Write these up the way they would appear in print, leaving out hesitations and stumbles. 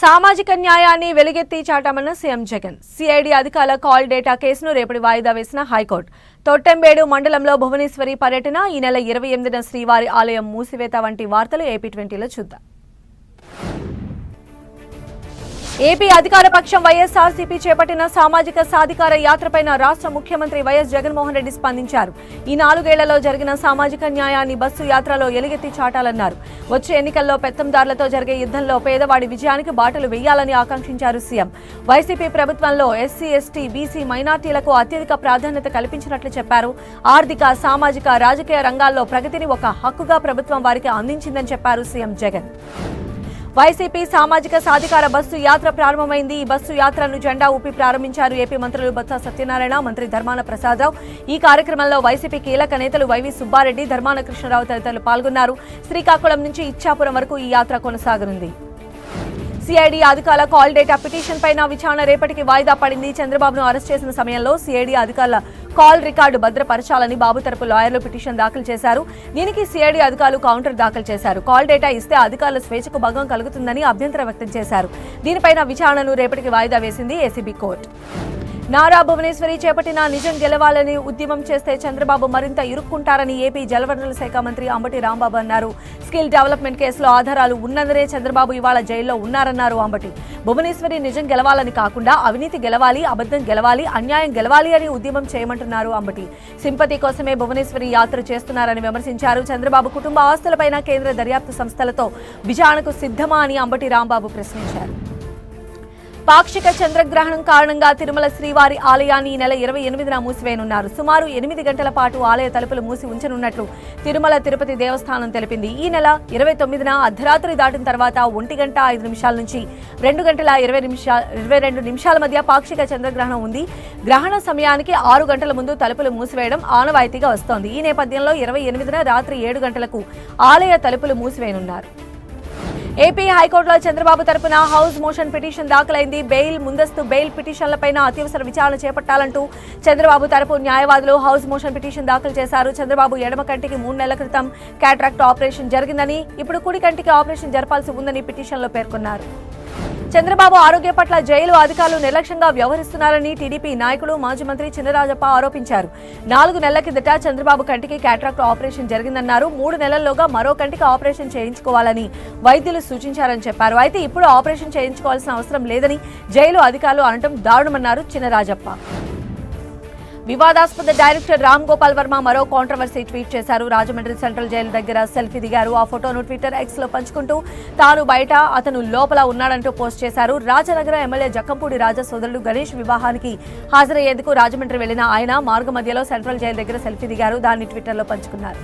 సామాజిక న్యాయాన్ని వెలుగెత్తి చాటామన్న CM Jagan. CID అధికారుల కాల్ డేటా కేసును రేపటి వాయిదా వేసిన హైకోర్టు. తొట్టెంబేడు మండలంలో భువనేశ్వరి పర్యటన, ఈ నెల 28న శ్రీవారి ఆలయం మూసివేత వంటి వార్తలు ఏపీ20లో చూద్దాం. ఏపీ అధికార పక్షం వైఎస్ఆర్సీపీ చేపట్టిన సామాజిక సాధికార యాత్రపైన రాష్ట్ర ముఖ్యమంత్రి వైఎస్ జగన్మోహన్ రెడ్డి స్పందించారు. ఈ 4 ఏళ్లలో జరిగిన సామాజిక న్యాయాన్ని బస్సు యాత్రలో ఎలుగెత్తి చాటాలన్నారు. వచ్చే ఎన్నికల్లో పెత్తందారులతో జరిగే యుద్ధంలో పేదవాడి విజయానికి బాటలు వేయాలని ఆకాంక్షించారు సీఎం. వైసీపీ ప్రభుత్వంలో ఎస్సీ, ఎస్టీ, బీసీ, మైనార్టీలకు అత్యధిక ప్రాధాన్యత కల్పించినట్లు చెప్పారు. ఆర్థిక, సామాజిక, రాజకీయ రంగాల్లో ప్రగతిని ఒక హక్కుగా ప్రభుత్వం వారికి అందించిందని చెప్పారు సీఎం జగన్. వైసీపీ సామాజిక సాధికార బస్సు యాత్ర ప్రారంభమైంది. ఈ బస్సు యాత్రను జెండా ఊపి ప్రారంభించారు ఏపీ మంత్రులు బొత్స సత్యనారాయణ, మంత్రి ధర్మాన ప్రసాదరావు. ఈ కార్యక్రమంలో వైసీపీ కీలక నేతలు వైవి సుబ్బారెడ్డి, ధర్మాన కృష్ణరావు తదితరులు పాల్గొన్నారు. శ్రీకాకుళం నుంచి ఇచ్చాపురం వరకు ఈ యాత్ర కొనసాగనుంది. సిఐడి అధికారుల కాల్ డేటా పిటిషన్ పైన విచారణ రేపటికి వాయిదా పడింది. చంద్రబాబును అరెస్ట్ చేసిన సమయంలో సిఐడి అధికారుల కాల్ రికార్డు భద్రపరచాలని బాబు తరపు లాయర్లు పిటిషన్ దాఖలు చేశారు. దీనికి సిఐడి అధికారులు కౌంటర్ దాఖలు చేశారు. కాల్ డేటా ఇస్తే అధికారుల స్వేచ్ఛకు భంగం కలుగుతుందని అభ్యంతరం వ్యక్తం చేశారు. దీనిపైన విచారణను రేపటికి వాయిదా వేసింది ఏసీబీ కోర్టు. నారా భువనేశ్వరి చేపట్టిన నిజం గెలవాలని ఉద్యమం చేస్తే చంద్రబాబు మరింత ఇరుక్కుంటారని ఏపీ జలవనరుల శాఖ మంత్రి అంబటి రాంబాబు అన్నారు. స్కిల్ డెవలప్మెంట్ కేసులో ఆధారాలు ఉన్నందునే చంద్రబాబు ఇవాళ జైల్లో ఉన్నారన్నారు అంబటి. భువనేశ్వరి నిజం గెలవాలని కాకుండా అవినీతి గెలవాలి, అబద్ధం గెలవాలి, అన్యాయం గెలవాలి అని ఉద్యమం చేయమంటున్నారు అంబటి. సింపతి కోసమే భువనేశ్వరి యాత్ర చేస్తున్నారని విమర్శించారు. చంద్రబాబు కుటుంబ ఆస్తులపైన కేంద్ర దర్యాప్తు సంస్థలతో విచారణకు సిద్ధమా అని అంబటి రాంబాబు ప్రశ్నించారు. పాక్షిక చంద్రగ్రహణం కారణంగా తిరుమల శ్రీవారి ఆలయాన్ని ఈ నెల 28న మూసివేయనున్నారు. సుమారు 8 గంటల పాటు ఆలయ తలుపులు మూసి ఉంచనున్నట్లు తిరుమల తిరుపతి దేవస్థానం తెలిపింది. ఈ నెల 29న అర్ధరాత్రి దాటిన తర్వాత 1:05 నుంచి 2:22 నిమిషాల మధ్య పాక్షిక చంద్రగ్రహణం ఉంది. గ్రహణ సమయానికి 6 గంటల ముందు తలుపులు మూసివేయడం ఆనవాయితీగా వస్తోంది. ఈ నేపథ్యంలో 28న రాత్రి 7 గంటలకు ఆలయ తలుపులు మూసివేయనున్నారు. ఏపీ హైకోర్టులో చంద్రబాబు తరపున హౌస్ మోషన్ పిటిషన్ దాఖలైంది. బెయిల్, ముందస్తు బెయిల్ పిటిషన్లపైన అత్యవసర విచారణ చేపట్టాలంటూ చంద్రబాబు తరపు న్యాయవాదులు హౌస్ మోషన్ పిటిషన్ దాఖలు చేశారు. చంద్రబాబు ఎడమ కంటికి 3 నెలల క్రితం క్యాట్రాక్ట్ ఆపరేషన్ జరిగిందని, ఇప్పుడు కుడి కంటికి ఆపరేషన్ జరపాల్సి ఉందని పిటిషన్లో పేర్కొన్నారు. చంద్రబాబు ఆరోగ్య పట్ల జైలు అధికారులు నిర్లక్ష్యంగా వ్యవహరిస్తున్నారని టీడీపీ నాయకుడు మాజీ మంత్రి చినరాజప్ప ఆరోపించారు. 4 నెలల కిందట చంద్రబాబు కంటికి క్యాట్రాక్ట్ ఆపరేషన్ జరిగిందన్నారు. 3 నెలల్లోగా మరో కంటికి ఆపరేషన్ చేయించుకోవాలని వైద్యులు సూచించారని చెప్పారు. అయితే ఇప్పుడు ఆపరేషన్ చేయించుకోవాల్సిన అవసరం లేదని జైలు అధికారులు అనడం దారుణమన్నారు చినరాజప్ప. వివాదాస్పద డైరెక్టర్ రామ్ గోపాల్ వర్మ మరో కాంట్రవర్సీ ట్వీట్ చేశారు. రాజమండ్రి సెంట్రల్ జైలు దగ్గర సెల్ఫీ దిగారు. ఆ ఫోటోను ట్విట్టర్ ఎక్స్ లో పంచుకుంటూ తాను బయట, అతను లోపల ఉన్నాడంటూ పోస్ట్ చేశారు. రాజనగరం ఎమ్మెల్యే జక్కంపూడి రాజా సోదరుడు గణేష్ వివాహానికి హాజరయ్యేందుకు రాజమండ్రి వెళ్లిన ఆయన మార్గ మధ్యలో సెంట్రల్ జైలు దగ్గర సెల్ఫీ దిగారు. దాన్ని ట్విట్టర్లో పంచుకున్నారు.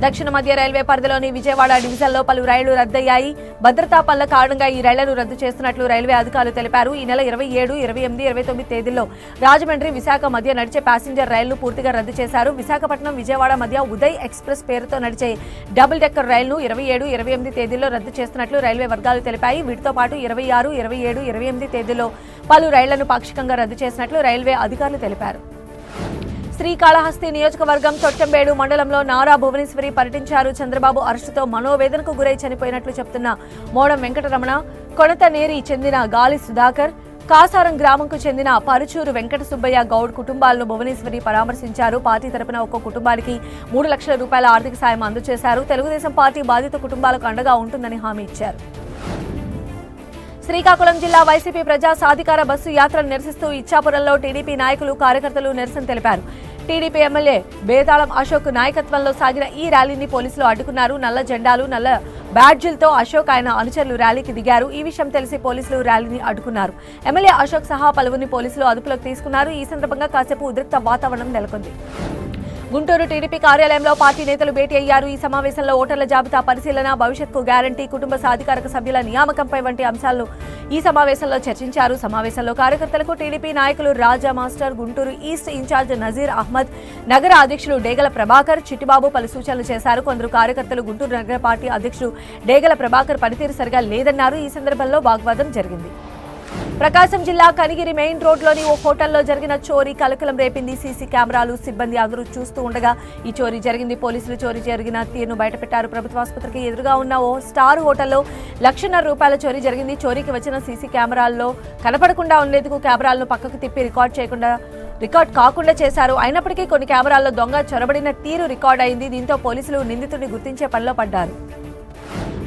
దక్షిణ మధ్య రైల్వే పరిధిలోని విజయవాడ డివిజన్లో పలు రైళ్లు రద్దయ్యాయి. భద్రతా పనుల కారణంగా ఈ రైళ్లను రద్దు చేస్తున్నట్లు రైల్వే అధికారులు తెలిపారు. ఈ నెల 27, 28, 29 తేదీల్లో రాజమండ్రి, విశాఖ మధ్య నడిచే ప్యాసింజర్ రైళ్లను పూర్తిగా రద్దు చేశారు. విశాఖపట్నం, విజయవాడ మధ్య ఉదయ్ ఎక్స్ప్రెస్ పేరుతో నడిచే డబుల్ డెక్కర్ రైలును 27, 28 తేదీల్లో రద్దు చేస్తున్నట్లు రైల్వే వర్గాలు తెలిపాయి. వీటితో పాటు 26, 27, 28 తేదీల్లో పలు రైళ్లను పాక్షికంగా రద్దు చేసినట్లు రైల్వే అధికారులు తెలిపారు. శ్రీకాళహస్తి నియోజకవర్గం తొట్టెంబేడు మండలంలో నారా భువనేశ్వరి పర్యటించారు. చంద్రబాబు అరెస్టుతో మనోవేదనకు గురై చనిపోయినట్లు చెప్తున్న మోడం వెంకటరమణ, కొణతనేరి చెందిన గాలి సుధాకర్, కాసారం గ్రామంకు చెందిన పరుచూరు వెంకట సుబ్బయ్య గౌడ్ కుటుంబాలను భువనేశ్వరి పరామర్శించారు. పార్టీ తరపున ఒక్కో కుటుంబానికి 3 లక్షల రూపాయల ఆర్థిక సాయం అందజేశారు. తెలుగుదేశం పార్టీ బాధిత కుటుంబాలకు అండగా ఉంటుందని హామీ ఇచ్చారు. శ్రీకాకుళం జిల్లా వైసీపీ ప్రజా సాధికార బస్సు యాత్రను నిరసిస్తూ ఇచ్చాపురంలో టీడీపీ నాయకులు, కార్యకర్తలు నిరసన తెలిపారు. టీడీపీ ఎమ్మెల్యే బేతాళం అశోక్ నాయకత్వంలో సాగిన ఈ ర్యాలీని పోలీసులు అడ్డుకున్నారు. నల్ల జెండాలు, నల్ల బ్యాడ్జీలతో అశోక్, ఆయన అనుచరులు ర్యాలీకి దిగారు. ఈ విషయం తెలిసి పోలీసులు ర్యాలీని అడ్డుకున్నారు. ఎమ్మెల్యే అశోక్ సహా పలువురిని పోలీసులు అదుపులోకి తీసుకున్నారు. ఈ సందర్భంగా కాసేపు ఉద్రిక్త వాతావరణం నెలకొంది. గుంటూరు టీడీపీ కార్యాలయంలో పార్టీ నేతలు భేటీ అయ్యారు. ఈ సమావేశంలో ఓటర్ల జాబితా పరిశీలన, భవిష్యత్కు గ్యారంటీ, కుటుంబ సాధికారక సభ్యుల నియామకంపై వంటి అంశాలను ఈ సమావేశంలో చర్చించారు. సమావేశంలో కార్యకర్తలకు టీడీపీ నాయకులు Raja master, Guntur east incharge Nazir Ahmed, నగర అధ్యక్షులు డేగల ప్రభాకర్, చిట్టిబాబు పలు సూచనలు చేశారు. కొందరు కార్యకర్తలు గుంటూరు నగర పార్టీ అధ్యక్షుడు డేగల ప్రభాకర్ పనితీరు సరిగా లేదన్నారు. ఈ సందర్భంలో వాగ్వాదం జరిగింది. ప్రకాశం జిల్లా కనిగిరి మెయిన్ రోడ్లోని ఓ హోటల్లో జరిగిన చోరీ కలకలం రేపింది. సీసీ కెమెరాలు, సిబ్బంది అందరూ చూస్తూ ఉండగా ఈ చోరీ జరిగింది. పోలీసులు చోరీ జరిగిన తీరును బయటపెట్టారు. ప్రభుత్వ ఆసుపత్రికి ఎదురుగా ఉన్న ఓ స్టార్ హోటల్లో ₹1,50,000 చోరీ జరిగింది. చోరీకి వచ్చిన సీసీ కెమెరాల్లో కనపడకుండా ఉండేందుకు కెమెరాలను పక్కకు తిప్పి రికార్డ్ కాకుండా చేశారు. అయినప్పటికీ కొన్ని కెమెరాల్లో దొంగ చొరబడిన తీరు రికార్డ్ అయింది. దీంతో పోలీసులు నిందితుడిని గుర్తించే పనిలో పడ్డారు.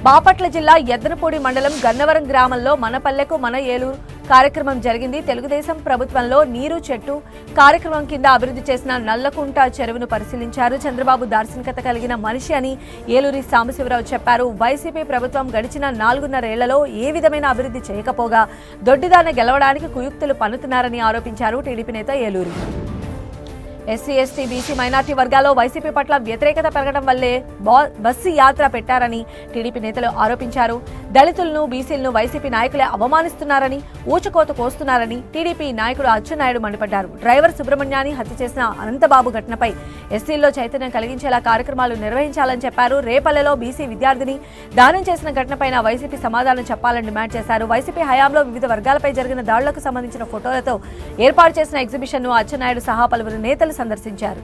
బాపట్ల జిల్లా ఎద్దనపూడి మండలం గన్నవరం గ్రామంలో మన పల్లెకు మన ఏలూరు కార్యక్రమం జరిగింది. తెలుగుదేశం ప్రభుత్వంలో నీరు చెట్టు కార్యక్రమం కింద అభివృద్ధి చేసిన నల్లకుంట చెరువును పరిశీలించారు. చంద్రబాబు దార్శనికత కలిగిన మనిషి అని ఏలూరి సాంబశివరావు చెప్పారు. వైసీపీ ప్రభుత్వం గడిచిన 4.5 ఏళ్లలో ఏ విధమైన అభివృద్ధి చేయకపోగా దొడ్డిదాన గెలవడానికి కుయుక్తులు పన్నుతున్నారని ఆరోపించారు టీడీపీ నేత Eluri. SC, ST, BC, minority వర్గాల్లో వైసీపీ పట్ల వ్యతిరేకత పెరగడం వల్లే బస్సు యాత్ర పెట్టారని టీడీపీ నేతలు ఆరోపించారు. దళితులను, బీసీలను వైసీపీ నాయకులే అవమానిస్తున్నారని, ఊచకోత కోస్తున్నారని టీడీపీ నాయకుడు అచ్చెన్నాయుడు మండిపడ్డారు. డ్రైవర్ సుబ్రహ్మణ్యాన్ని హత్య చేసిన అనంతబాబు ఘటనపై ఎస్సీల్లో చైతన్యం కలిగించేలా కార్యక్రమాలు నిర్వహించాలని చెప్పారు. రేపల్లెలో బీసీ విద్యార్థిని దానం చేసిన ఘటనపైన వైసీపీ సమాధానం చెప్పాలని డిమాండ్ చేశారు. వైసీపీ హయాంలో వివిధ వర్గాలపై జరిగిన దాడులకు సంబంధించిన ఫోటోలతో ఏర్పాటు చేసిన ఎగ్జిబిషన్ను అచ్చెన్నాయుడు సహా పలువురు నేతలు సందర్శించారు.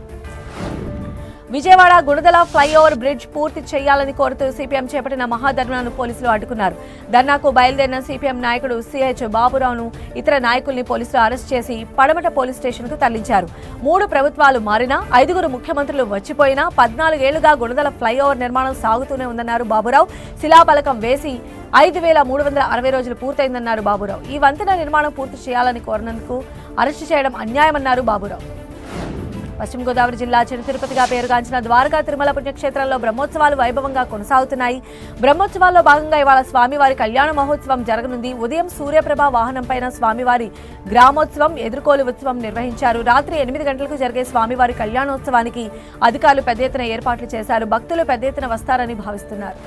విజయవాడ గుణదల ఫ్లైఓవర్ బ్రిడ్జ్ పూర్తి చేయాలని కోరుతూ సిపిఎం చేపట్టిన మహాధర్నాను పోలీసులు అడ్డుకున్నారు. ధర్నాకు బయలుదేరిన సిపిఎం నాయకుడు సిహెచ్ బాబురావును, ఇతర నాయకుల్ని పోలీసులు అరెస్ట్ చేసి పడమట పోలీస్ స్టేషన్కు తరలించారు. 3 ప్రభుత్వాలు మారినా, 5 ముఖ్యమంత్రులు వచ్చిపోయినా 14 ఏళ్లుగా గుణదల ఫ్లైఓవర్ నిర్మాణం సాగుతూనే ఉందన్నారు బాబురావు. శిలాఫలకం వేసి 5,360 రోజులు పూర్తయిందన్నారు బాబురావు. ఈ వంతెన నిర్మాణం పూర్తి చేయాలని కోరినందుకు అరెస్టు చేయడం అన్యాయమన్నారు బాబురావు. పశ్చిమ గోదావరి జిల్లా చిన్న తిరుపతిగా పేరుగాంచిన ద్వారకా తిరుమల పుణ్యక్షేత్రంలో బ్రహ్మోత్సవాలు వైభవంగా కొనసాగుతున్నాయి. బ్రహ్మోత్సవాల్లో భాగంగా ఇవాళ స్వామివారి కళ్యాణ మహోత్సవం జరగనుంది. ఉదయం సూర్యప్రభ వాహనంపైన స్వామివారి గ్రామోత్సవం, ఎదుర్కోలు ఉత్సవం నిర్వహించారు. రాత్రి 8 గంటలకు జరిగే స్వామివారి కళ్యాణోత్సవానికి అధికారులు పెద్ద ఎత్తున ఏర్పాట్లు చేశారు. భక్తులు పెద్ద ఎత్తున వస్తారని భావిస్తున్నారు.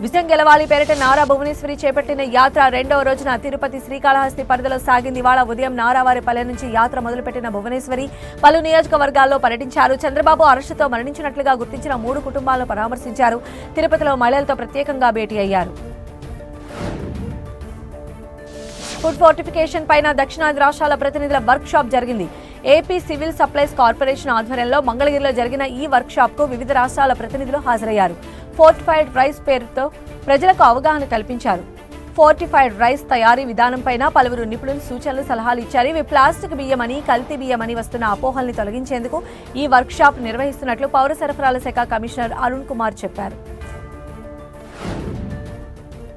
విజయం గెలవాలి పేరిట నారా భువనేశ్వరి చేపట్టిన యాత్ర 2వ రోజున తిరుపతి శ్రీకాళహస్తి పరిధిలో సాగింది. ఇవాళ ఉదయం నారావారిపల్లె నుంచి యాత్ర మొదలుపెట్టిన భువనేశ్వరి పలు నియోజకవర్గాల్లో పర్యటించారు. చంద్రబాబు అరెస్టుతో మరణించినట్లుగా గుర్తించిన 3 కుటుంబాలను పరామర్శించారు. తిరుపతిలో మహిళలతో ప్రత్యేకంగా భేటీ అయ్యారు. ఫుడ్ ఫోర్టిఫికేషన్ పైన దక్షిణాది రాష్ట్రాల ప్రతినిధుల వర్క్ షాప్ జరిగింది. ఏపీ సివిల్ సప్లైస్ కార్పొరేషన్ ఆధ్వర్యంలో మంగళగిరిలో జరిగిన ఈ వర్క్ షాప్ కు వివిధ రాష్ట్రాల ప్రతినిధులు హాజరయ్యారు. ఫోర్టిఫైడ్ రైస్ పేరుతో ప్రజలకు అవగాహన కల్పించారు. ఫోర్టిఫైడ్ రైస్ తయారీ విధానంపైన పలువురు నిపుణులు సూచనలు, సలహాలు ఇచ్చారు. ఇవి ప్లాస్టిక్ బియ్యమని, కల్తీ బియ్యమని వస్తున్న అపోహల్ని తొలగించేందుకు ఈ వర్క్ షాప్ నిర్వహిస్తున్నట్లు పౌర సరఫరాల శాఖ కమిషనర్ అరుణ్ కుమార్ చెప్పారు.